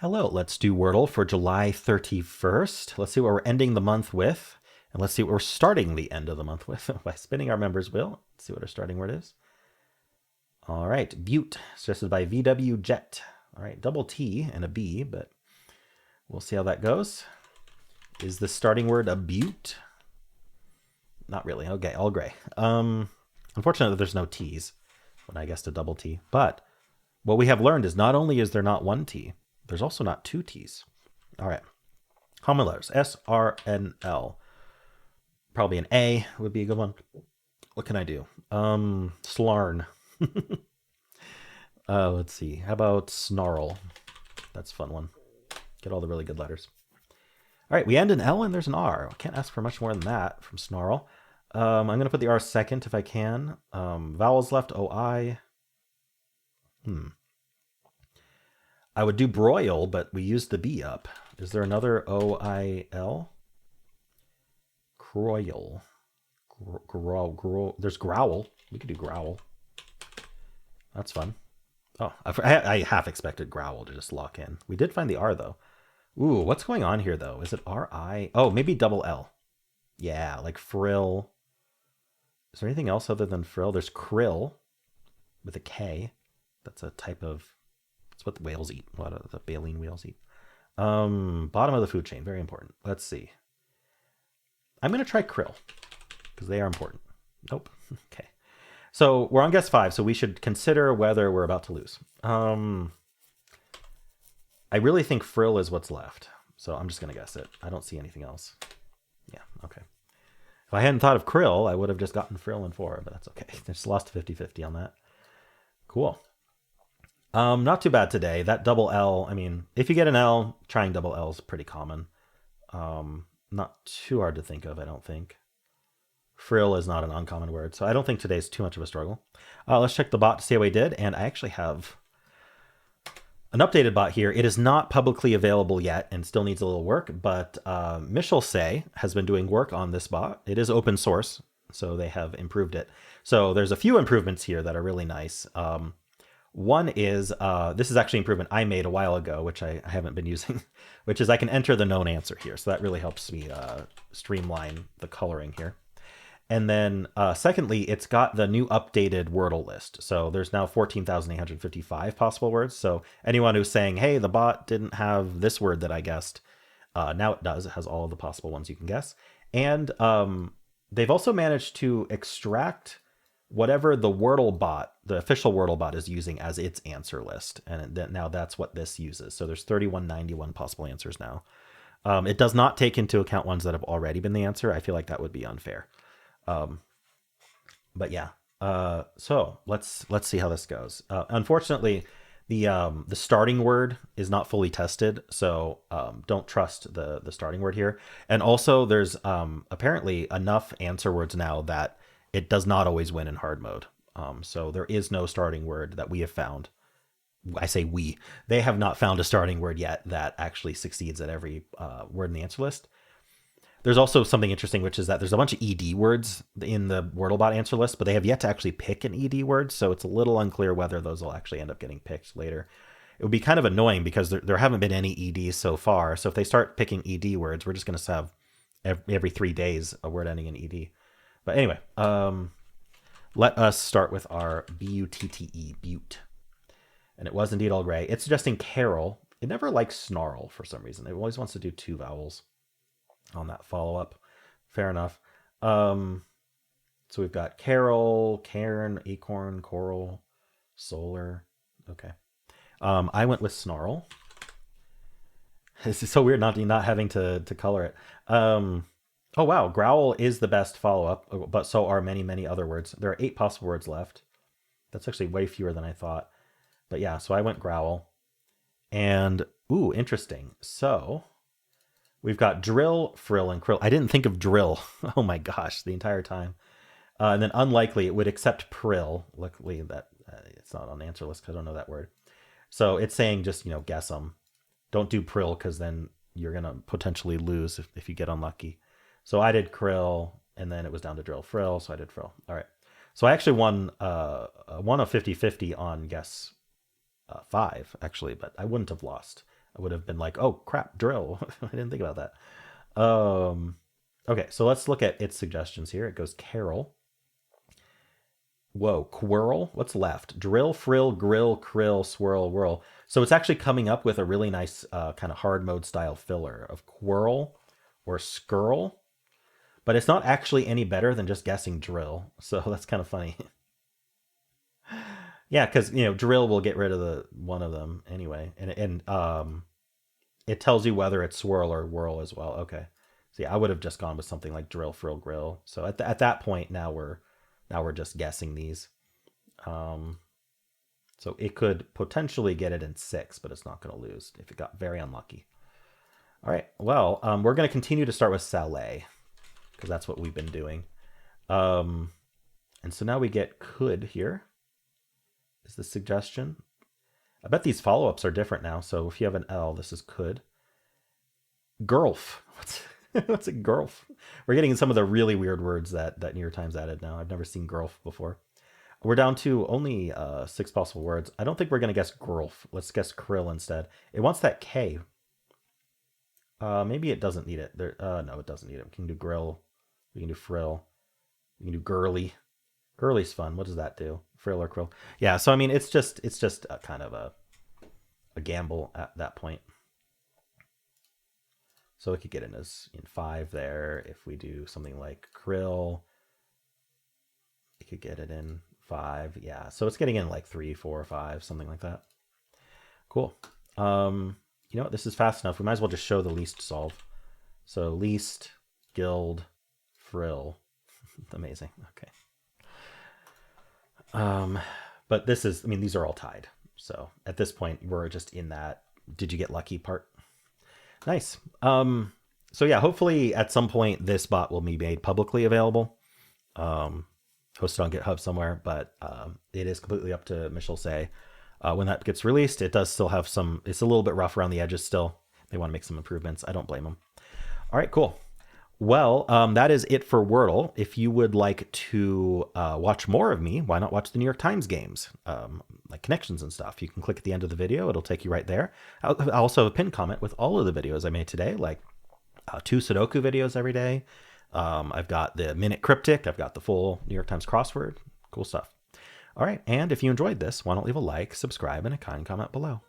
Hello, let's do Wordle for July 31st. Let's see what we're ending the month with, and let's see what we're starting the end of the month with by spinning our members wheel. Let's see what our starting word is. All right, Butte, suggested by VW Jet. All right, double T and a B, but we'll see how that goes. Is the starting word a butte? Not really. Okay, all gray. Unfortunately, there's no T's when I guessed a double T, but what we have learned is not only is there not one T, there's also not two T's. All right. Common letters, S, R, N, L. Probably an A would be a good one. What can I do? Slarn. Let's see. How about snarl? That's a fun one. Get all the really good letters. All right, we end in L and there's an R. I can't ask for much more than that from snarl. I'm going to put the R second if I can. Vowels left, O-I. I would do broil, but we used the B up. Is there another O-I-L? Croil. There's growl. We could do growl. That's fun. Oh, I half expected growl to just lock in. We did find the R, though. Ooh, what's going on here, though? Is it R-I? Oh, maybe double L. Yeah, like frill. Is there anything else other than frill? There's krill with a K. That's a type of... That's what the whales eat. What do the baleen whales eat? Bottom of the food chain. Very important. Let's see. I'm going to try krill because they are important. Nope. Okay. So we're on guess 5, so we should consider whether we're about to lose. I really think frill is what's left, so I'm just going to guess it. I don't see anything else. Yeah, okay. If I hadn't thought of krill, I would have just gotten frill in 4, but that's okay. Just lost 50-50 on that. Cool. Not too bad today. That double L, I mean, if you get an L, trying double L is pretty common. Not too hard to think of, I don't think. Frill is not an uncommon word, so I don't think today's too much of a struggle. Let's check the bot to see how we did, and I actually have an updated bot here. It is not publicly available yet and still needs a little work, but Michel Say has been doing work on this bot. It is open source, so they have improved it. So there's a few improvements here that are really nice. One is, this is actually an improvement I made a while ago, which I haven't been using, which is I can enter the known answer here. So that really helps me streamline the coloring here. And then secondly, it's got the new updated Wordle list. So there's now 14,855 possible words. So anyone who's saying, hey, the bot didn't have this word that I guessed, now it does. It has all of the possible ones you can guess. And they've also managed to extract whatever the Wordle bot, the official Wordle bot, is using as its answer list. And now that's what this uses. So there's 3191 possible answers now. It does not take into account ones that have already been the answer. I feel like that would be unfair. But yeah, so let's see how this goes. Unfortunately, the starting word is not fully tested, so don't trust the starting word here. And also, there's apparently enough answer words now that it does not always win in hard mode. So there is no starting word that we have found. I say we. They have not found a starting word yet that actually succeeds at every word in the answer list. There's also something interesting, which is that there's a bunch of ED words in the Wordlebot answer list, but they have yet to actually pick an ED word, so it's a little unclear whether those will actually end up getting picked later. It would be kind of annoying because there haven't been any EDs so far, so if they start picking ED words, we're just going to have every 3 days a word ending in ED. But anyway, let us start with our B-U-T-T-E, butte. And it was indeed all gray. It's suggesting carol. It never likes snarl for some reason. It always wants to do 2 vowels on that follow-up. Fair enough. So we've got carol, cairn, acorn, coral, solar. Okay. I went with snarl. This is so weird not having to color it. Oh wow, growl is the best follow-up, but so are many, many other words. There are 8 possible words left. That's actually way fewer than I thought. But yeah, so I went growl. And, ooh, interesting. So we've got drill, frill, and krill. I didn't think of drill. Oh my gosh, the entire time. And then unlikely, it would accept prill. Luckily, that it's not on the answer list because I don't know that word. So it's saying just, guess them. Don't do prill because then you're going to potentially lose if you get unlucky. So I did krill, and then it was down to drill, frill, so I did frill. All right. So I actually won a 50-50 on guess 5, actually, but I wouldn't have lost. I would have been like, oh crap, drill. I didn't think about that. Okay, so let's look at its suggestions here. It goes Carol. Whoa, quirl? What's left? Drill, frill, grill, krill, swirl, whirl. So it's actually coming up with a really nice kind of hard mode style filler of quirl or skirl, but it's not actually any better than just guessing drill. So that's kind of funny. Yeah, because drill will get rid of the one of them anyway, and it tells you whether it's swirl or whirl as well. Okay, so yeah, I would have just gone with something like drill, frill, grill. So at that point now we're just guessing these. Um, so it could potentially get it in 6, but it's not going to lose if it got very unlucky. All right, well, we're going to continue to start with Saleh because that's what we've been doing. And so now we get could here is the suggestion. I bet these follow-ups are different now. So if you have an L, this is could. Girlf. What's a girlf? We're getting some of the really weird words that New York Times added now. I've never seen girlf before. We're down to only 6 possible words. I don't think we're going to guess girlf. Let's guess krill instead. It wants that K. Maybe it doesn't need it. No, it doesn't need it. We can do grill. We can do frill. We can do girly. Girly's fun. What does that do? Frill or krill? Yeah, so I mean, it's just a kind of a gamble at that point. So it could get in 5 there. If we do something like krill, it could get it in 5. Yeah, so it's getting in like 3, 4, 5, something like that. Cool. You know what? This is fast enough. We might as well just show the least solve. So least, guild, frill. Amazing. Okay. But this is, I mean, these are all tied. So at this point, we're just in that did you get lucky part. Nice. So yeah, hopefully at some point this bot will be made publicly available, hosted on GitHub somewhere, but it is completely up to Michel Say. When that gets released, it does still have it's a little bit rough around the edges still. They want to make some improvements. I don't blame them. All right, cool. Well, that is it for Wordle. If you would like to watch more of me, why not watch the New York Times games, like connections and stuff? You can click at the end of the video. It'll take you right there. I'll also have a pinned comment with all of the videos I made today, like 2 Sudoku videos every day. I've got the Minute Cryptic. I've got the full New York Times crossword. Cool stuff. All right, and if you enjoyed this, why not leave a like, subscribe, and a kind comment below.